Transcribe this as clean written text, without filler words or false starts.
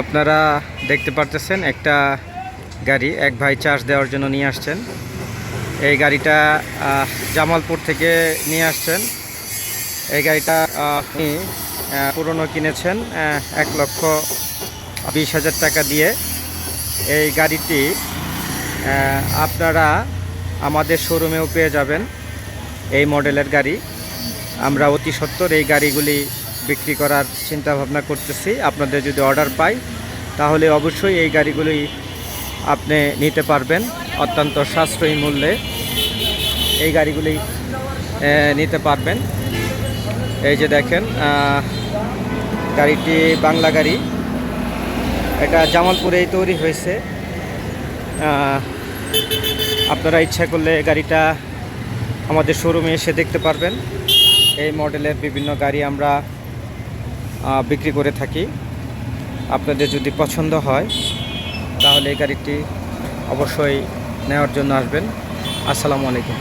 আপনারা দেখতে পারতেছেন একটা গাড়ি এক ভাই চার্জ দেওয়ার জন্য নিয়ে আসছেন। এই গাড়িটা জামালপুর থেকে নিয়ে আসছেন। এই গাড়িটা আপনি পুরনো কিনেছেন 1,20,000 টাকা দিয়ে। এই গাড়িটি আপনারা আমাদের শোরুমেও পেয়ে যাবেন। এই মডেলের গাড়ি আমরা অতি সত্বর এই গাড়িগুলি বিক্রি করার চিন্তা ভাবনা করতেছি। আপনাদের যদি অর্ডার পাই তাহলে অবশ্যই এই গাড়িগুলি আপনি নিতে পারবেন অত্যন্ত সাশ্রয়ী মূল্যে। এই গাড়িগুলি নিতে পারবেন। এই যে দেখেন গাড়িটি বাংলা গাড়ি, এটা জামালপুরেই তৈরি হয়েছে। আপনারা ইচ্ছা করলে গাড়িটা আমাদের শোরুমে এসে দেখতে পারবেন। এই মডেলের বিভিন্ন গাড়ি আমরা বিক্রি করে থাকি। আপনাদের যদি পছন্দ হয় তাহলে এই গাড়িটি অবশ্যই নেওয়ার জন্য আসবেন। আসসালামু আলাইকুম।